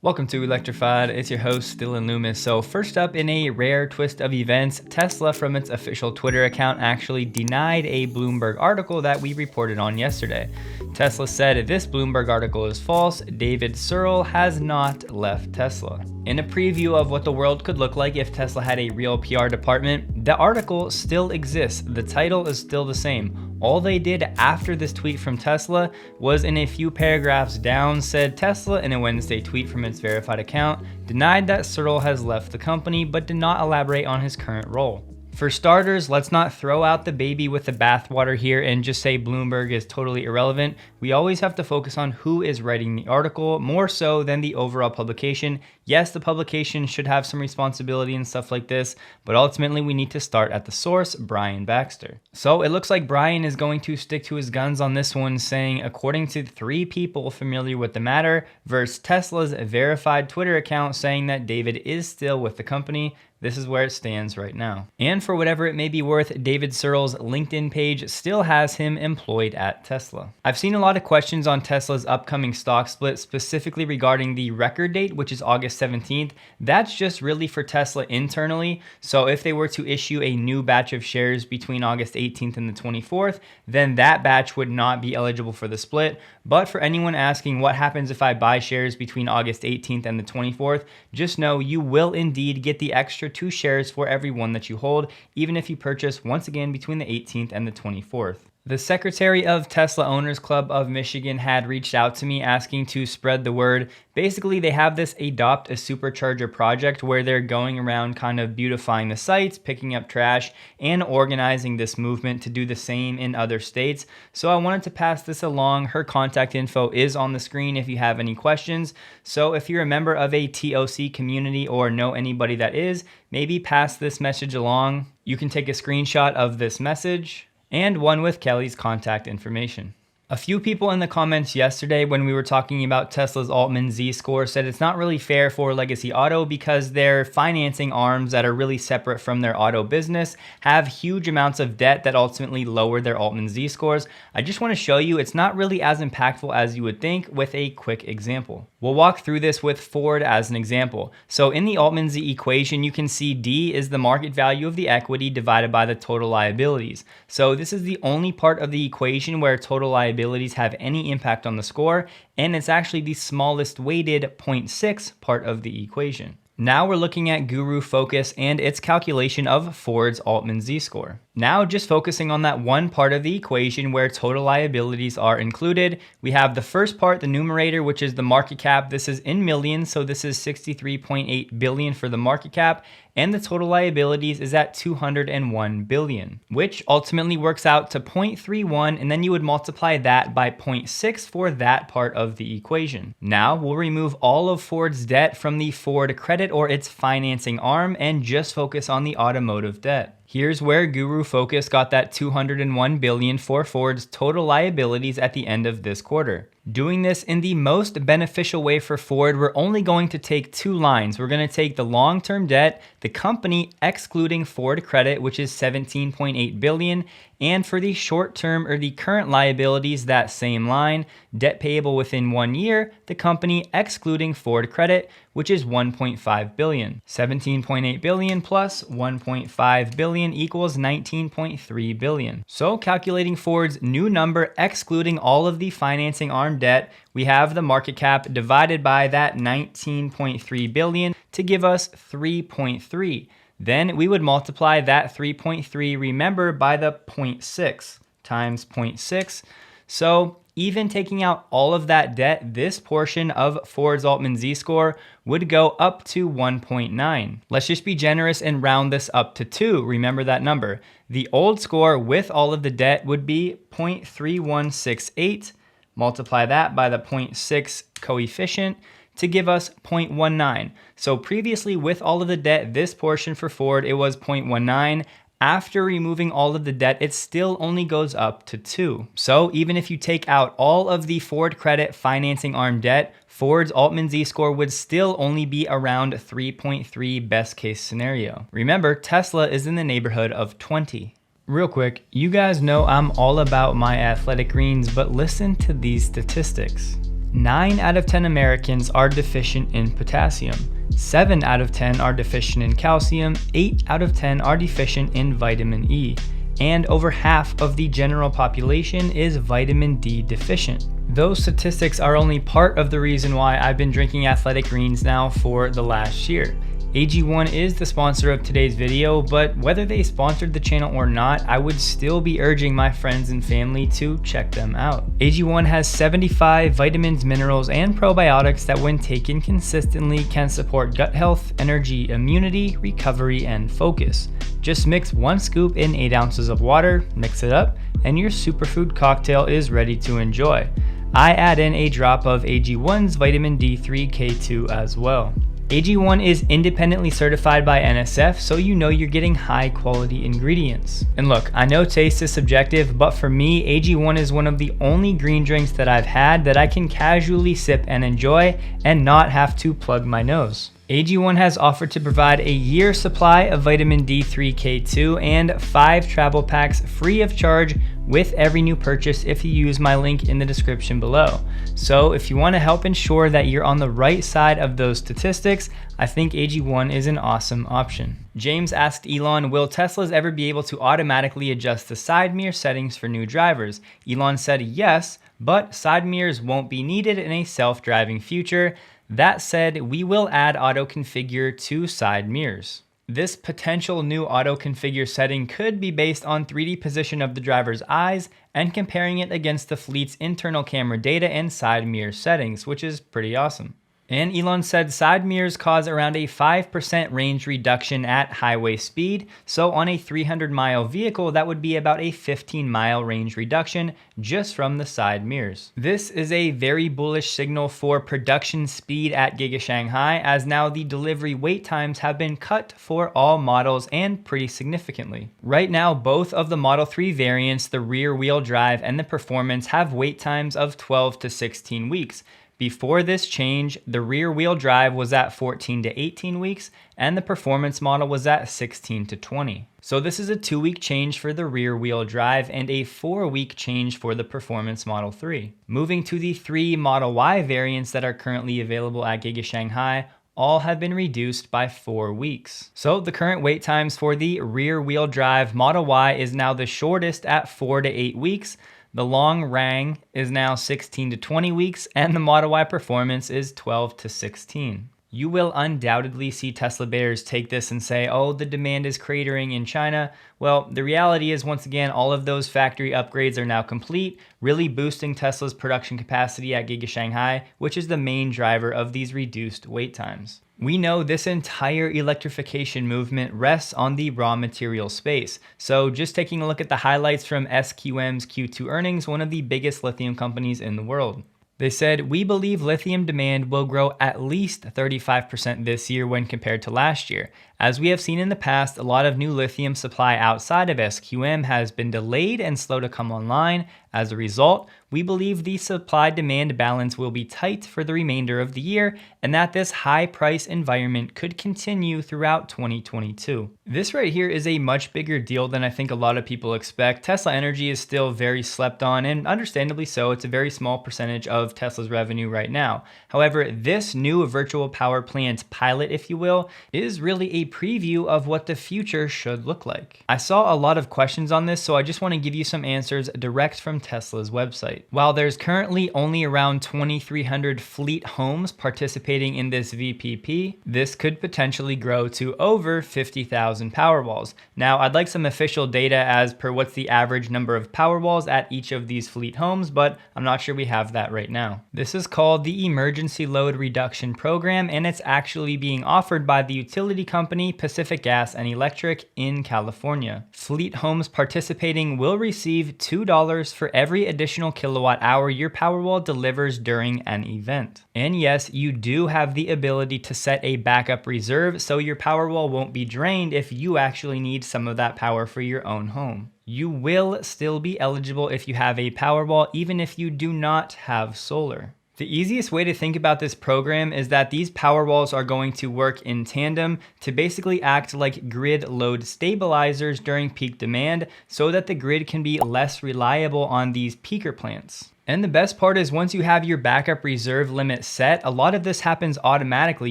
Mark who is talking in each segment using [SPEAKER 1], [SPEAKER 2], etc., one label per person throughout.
[SPEAKER 1] Welcome to Electrified, it's your host Dylan Loomis. So first up, in a rare twist of events, Tesla from its official Twitter account actually denied a Bloomberg article that we reported on yesterday. Tesla said this Bloomberg article is false, David Searle has not left Tesla. In a preview of what the world could look like if Tesla had a real PR department, the article still exists, the title is still the same. All they did after this tweet from Tesla was, in a few paragraphs down, said Tesla, in a Wednesday tweet from its verified account, denied that Searle has left the company but did not elaborate on his current role. For starters, let's not throw out the baby with the bathwater here and just say Bloomberg is totally irrelevant. We always have to focus on who is writing the article more so than the overall publication. Yes, the publication should have some responsibility and stuff like this, but ultimately we need to start at the source, Brian Baxter. So it looks like Brian is going to stick to his guns on this one, saying according to 3 people familiar with the matter, versus Tesla's verified Twitter account saying that David is still with the company. This is where it stands right now. And for whatever it may be worth, David Searle's LinkedIn page still has him employed at Tesla. I've seen a lot of questions on Tesla's upcoming stock split, specifically regarding the record date, which is August 17th. That's just really for Tesla internally. So if they were to issue a new batch of shares between August 18th and the 24th, then that batch would not be eligible for the split. But for anyone asking what happens if I buy shares between August 18th and the 24th, just know you will indeed get the extra 2 shares for every one that you hold, even if you purchase once again between the 18th and the 24th. The secretary of Tesla Owners Club of Michigan had reached out to me asking to spread the word. Basically, they have this Adopt a Supercharger project where they're going around kind of beautifying the sites, picking up trash, and organizing this movement to do the same in other states. So I wanted to pass this along. Her contact info is on the screen if you have any questions. So if you're a member of a TOC community or know anybody that is, maybe pass this message along. You can take a screenshot of this message and one with Kelly's contact information. A few people in the comments yesterday when we were talking about Tesla's Altman Z-score said it's not really fair for Legacy Auto because their financing arms that are really separate from their auto business have huge amounts of debt that ultimately lower their Altman Z-scores. I just want to show you it's not really as impactful as you would think with a quick example. We'll walk through this with Ford as an example. So in the Altman Z equation, you can see D is the market value of the equity divided by the total liabilities. So this is the only part of the equation where total liabilities have any impact on the score, and it's actually the smallest weighted 0.6 part of the equation. Now we're looking at Guru Focus and its calculation of Ford's Altman Z-score. Now just focusing on that one part of the equation where total liabilities are included, we have the first part, the numerator, which is the market cap. This is in millions, so this is 63.8 billion for the market cap, and the total liabilities is at 201 billion, which ultimately works out to 0.31, and then you would multiply that by 0.6 for that part of the equation. Now we'll remove all of Ford's debt from the Ford credit or its financing arm and just focus on the automotive debt. Here's where Guru Focus got that 201 billion for Ford's total liabilities at the end of this quarter. Doing this in the most beneficial way for Ford, we're only going to take 2 lines. We're going to take the long-term debt, the company excluding Ford credit, which is 17.8 billion, and for the short-term or the current liabilities, that same line, debt payable within 1 year, the company excluding Ford credit, which is 1.5 billion. 17.8 billion plus 1.5 billion equals 19.3 billion. So calculating Ford's new number excluding all of the financing arm debt, we have the market cap divided by that 19.3 billion to give us 3.3. Then we would multiply that 3.3, remember, by the 0.6 times 0.6. So even taking out all of that debt, this portion of Ford's Altman Z-score would go up to 1.9. Let's just be generous and round this up to 2. Remember that number. The old score with all of the debt would be 0.3168. Multiply that by the 0.6 coefficient to give us 0.19. So previously with all of the debt, this portion for Ford, it was 0.19. After removing all of the debt, it still only goes up to 2. So even if you take out all of the Ford credit financing arm debt, Ford's Altman Z-score would still only be around 3.3 best case scenario. Remember, Tesla is in the neighborhood of 20. Real quick, you guys know I'm all about my athletic greens, but listen to these statistics. 9 out of 10 Americans are deficient in potassium. 7 out of 10 are deficient in calcium. 8 out of 10 are deficient in vitamin E. And over half of the general population is vitamin D deficient. Those statistics are only part of the reason why I've been drinking Athletic Greens now for the last year. AG1 is the sponsor of today's video, but whether they sponsored the channel or not, I would still be urging my friends and family to check them out. AG1 has 75 vitamins, minerals, and probiotics that when taken consistently can support gut health, energy, immunity, recovery, and focus. Just mix 1 scoop in 8 ounces of water, mix it up, and your superfood cocktail is ready to enjoy. I add in a drop of AG1's vitamin D3 K2 as well. AG1 is independently certified by NSF, so you know you're getting high quality ingredients. And look, I know taste is subjective, but for me, AG1 is one of the only green drinks that I've had that I can casually sip and enjoy and not have to plug my nose. AG1 has offered to provide a year's supply of vitamin D3 K2 and 5 travel packs free of charge with every new purchase if you use my link in the description below. So if you want to help ensure that you're on the right side of those statistics, I think AG1 is an awesome option. James asked Elon, will Teslas ever be able to automatically adjust the side mirror settings for new drivers? Elon said yes, but side mirrors won't be needed in a self-driving future. That said, we will add auto configure to side mirrors. This potential new auto configure setting could be based on 3D position of the driver's eyes and comparing it against the fleet's internal camera data and side mirror settings, which is pretty awesome. And Elon said side mirrors cause around a 5% range reduction at highway speed. So on a 300-mile vehicle, that would be about a 15-mile range reduction just from the side mirrors. This is a very bullish signal for production speed at Giga Shanghai, as now the delivery wait times have been cut for all models and pretty significantly. Right now, both of the Model 3 variants, the rear wheel drive and the performance, have wait times of 12 to 16 weeks. Before this change, the rear wheel drive was at 14 to 18 weeks and the performance model was at 16 to 20. So this is a 2-week change for the rear wheel drive and a 4-week change for the performance Model 3. Moving to the 3 Model Y variants that are currently available at Giga Shanghai, all have been reduced by 4 weeks. So the current wait times for the rear wheel drive Model Y is now the shortest at 4 to 8 weeks. The long rang is now 16 to 20 weeks, and the Model Y Performance is 12 to 16. You will undoubtedly see Tesla bears take this and say, oh, the demand is cratering in China. Well, the reality is, once again, all of those factory upgrades are now complete, really boosting Tesla's production capacity at Giga Shanghai, which is the main driver of these reduced wait times. We know this entire electrification movement rests on the raw material space. So just taking a look at the highlights from SQM's Q2 earnings, one of the biggest lithium companies in the world. They said, we believe lithium demand will grow at least 35% this year when compared to last year. As we have seen in the past, a lot of new lithium supply outside of SQM has been delayed and slow to come online. As a result, we believe the supply-demand balance will be tight for the remainder of the year and that this high-price environment could continue throughout 2022. This right here is a much bigger deal than I think a lot of people expect. Tesla Energy is still very slept on, and understandably so. It's a very small percentage of Tesla's revenue right now. However, this new virtual power plant pilot, if you will, is really a preview of what the future should look like. I saw a lot of questions on this, so I just want to give you some answers direct from Tesla's website. While there's currently only around 2,300 fleet homes participating in this VPP, this could potentially grow to over 50,000 Powerwalls. Now, I'd like some official data as per what's the average number of Powerwalls at each of these fleet homes, but I'm not sure we have that right now. This is called the Emergency Load Reduction Program, and it's actually being offered by the utility company Pacific Gas and Electric in California. Fleet homes participating will receive $2 for every additional kilowatt hour your Powerwall delivers during an event. And yes, you do have the ability to set a backup reserve so your Powerwall won't be drained if you actually need some of that power for your own home. You will still be eligible if you have a Powerwall, even if you do not have solar. The easiest way to think about this program is that these Powerwalls are going to work in tandem to basically act like grid load stabilizers during peak demand so that the grid can be less reliable on these peaker plants. And the best part is once you have your backup reserve limit set, a lot of this happens automatically.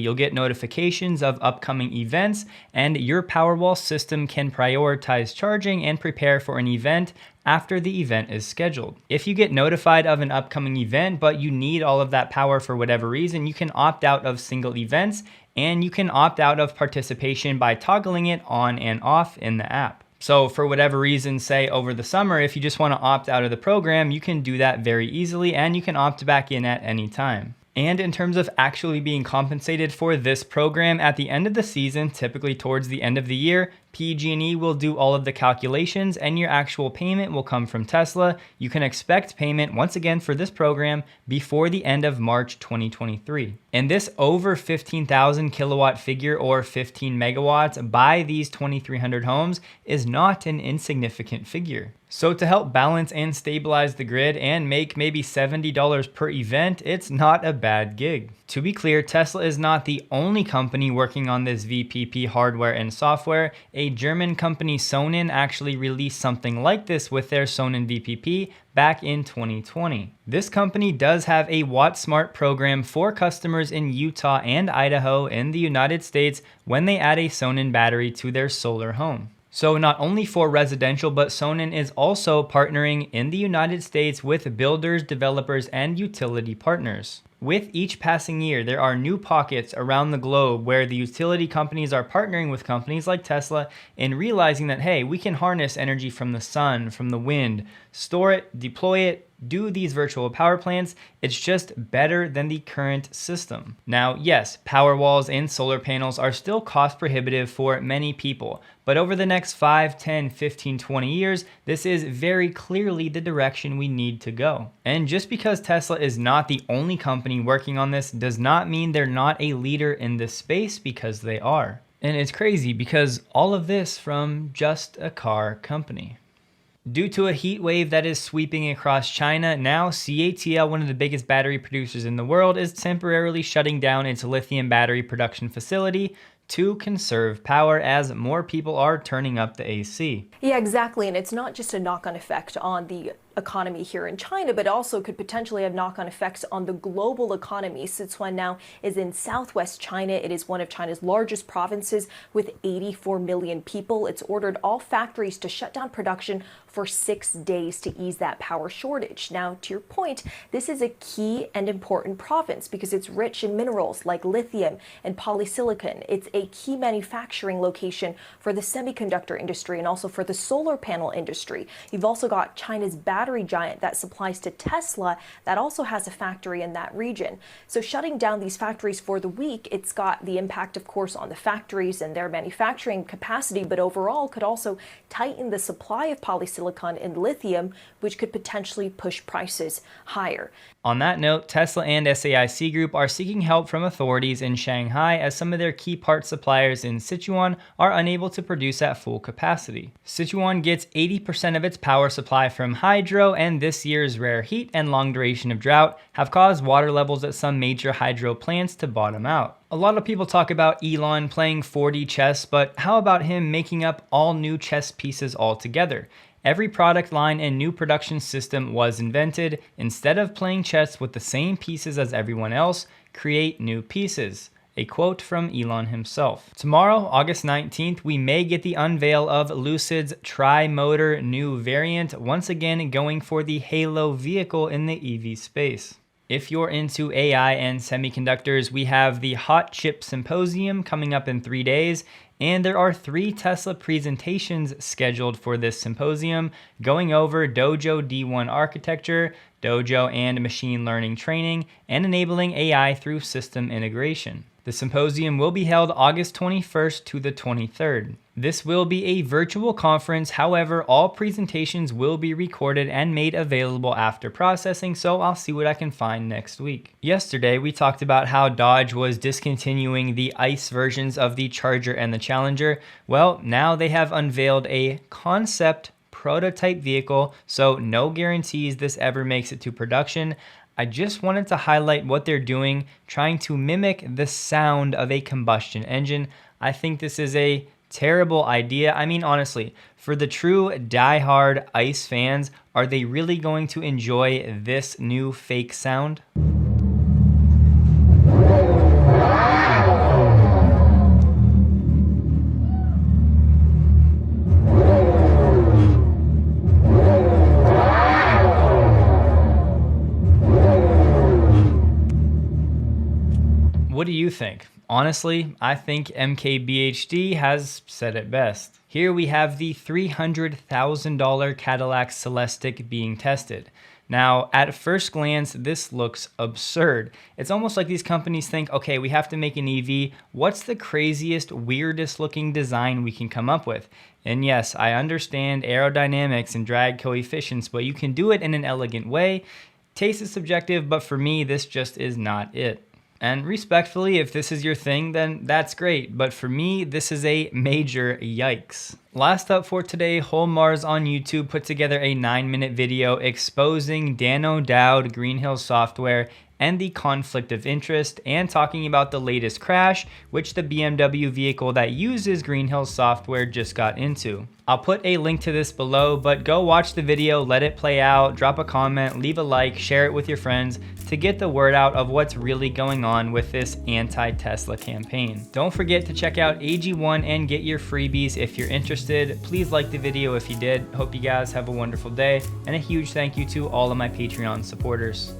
[SPEAKER 1] You'll get notifications of upcoming events, and your Powerwall system can prioritize charging and prepare for an event after the event is scheduled. If you get notified of an upcoming event, but you need all of that power for whatever reason, you can opt out of single events, and you can opt out of participation by toggling it on and off in the app. So for whatever reason, say over the summer, if you just want to opt out of the program, you can do that very easily, and you can opt back in at any time. And in terms of actually being compensated for this program at the end of the season, typically towards the end of the year, PG&E will do all of the calculations and your actual payment will come from Tesla. You can expect payment once again for this program before the end of March 2023. And this over 15,000 kilowatt figure, or 15 megawatts by these 2,300 homes, is not an insignificant figure. So to help balance and stabilize the grid and make maybe $70 per event, it's not a bad gig. To be clear, Tesla is not the only company working on this VPP hardware and software. A German company, Sonnen, actually released something like this with their Sonnen VPP back in 2020. This company does have a WattSmart program for customers in Utah and Idaho in the United States when they add a Sonnen battery to their solar home. So not only for residential, but Sonnen is also partnering in the United States with builders, developers, and utility partners. With each passing year, there are new pockets around the globe where the utility companies are partnering with companies like Tesla and realizing that, hey, we can harness energy from the sun, from the wind, store it, deploy it, do these virtual power plants. It's just better than the current system. Now, yes, power walls and solar panels are still cost prohibitive for many people, but over the next 5, 10, 15, 20 years, this is very clearly the direction we need to go. And just because Tesla is not the only company working on this does not mean they're not a leader in this space, because they are. And it's crazy because all of this from just a car company. Due to a heat wave that is sweeping across China, now CATL, one of the biggest battery producers in the world, is temporarily shutting down its lithium battery production facility to conserve power as more people are turning up the AC.
[SPEAKER 2] Yeah, exactly. And it's not just a knock-on effect on the economy here in China, but also could potentially have knock-on effects on the global economy. Sichuan now is in southwest China. It is one of China's largest provinces with 84 million people. It's ordered all factories to shut down production for 6 days to ease that power shortage. Now, to your point, this is a key and important province because it's rich in minerals like lithium and polysilicon. It's a key manufacturing location for the semiconductor industry and also for the solar panel industry. You've also got China's battery giant that supplies to Tesla that also has a factory in that region. So shutting down these factories for the week, it's got the impact, of course, on the factories and their manufacturing capacity, but overall could also tighten the supply of polysilicon and lithium, which could potentially push prices higher.
[SPEAKER 1] On that note, Tesla and SAIC Group are seeking help from authorities in Shanghai as some of their key part suppliers in Sichuan are unable to produce at full capacity. Sichuan gets 80% of its power supply from hydro, and this year's rare heat and long duration of drought have caused water levels at some major hydro plants to bottom out. A lot of people talk about Elon playing 4D chess, but how about him making up all new chess pieces altogether? Every product line and new production system was invented. Instead of playing chess with the same pieces as everyone else, create new pieces. A quote from Elon himself. Tomorrow, August 19th, we may get the unveil of Lucid's tri-motor new variant, once again going for the Halo vehicle in the EV space. If you're into AI and semiconductors, we have the Hot Chip Symposium coming up in 3 days, and there are 3 Tesla presentations scheduled for this symposium, going over Dojo D1 architecture, Dojo and machine learning training, and enabling AI through system integration. The symposium will be held August 21st to the 23rd. This will be a virtual conference, however, all presentations will be recorded and made available after processing, so I'll see what I can find next week. Yesterday, we talked about how Dodge was discontinuing the ICE versions of the Charger and the Challenger. Well, now they have unveiled a concept prototype vehicle, so no guarantees this ever makes it to production. I just wanted to highlight what they're doing, trying to mimic the sound of a combustion engine. I think this is a Terrible idea. I mean, honestly, for the true diehard ICE fans, are they really going to enjoy this new fake sound? What do you think? Honestly, I think MKBHD has said it best. Here we have the $300,000 Cadillac Celestiq being tested. Now, at first glance, this looks absurd. It's almost like these companies think, okay, we have to make an EV. What's the craziest, weirdest looking design we can come up with? And yes, I understand aerodynamics and drag coefficients, but you can do it in an elegant way. Taste is subjective, but for me, this just is not it. And respectfully, if this is your thing, then that's great. But for me, this is a major yikes. Last up for today, Holmars on YouTube put together a 9-minute video exposing Dan O'Dowd, Green Hills Software, and the conflict of interest, and talking about the latest crash, which the BMW vehicle that uses Green Hills Software just got into. I'll put a link to this below, but go watch the video, let it play out, drop a comment, leave a like, share it with your friends to get the word out of what's really going on with this anti-Tesla campaign. Don't forget to check out AG1 and get your freebies if you're interested. Please like the video if you did. Hope you guys have a wonderful day, and a huge thank you to all of my Patreon supporters.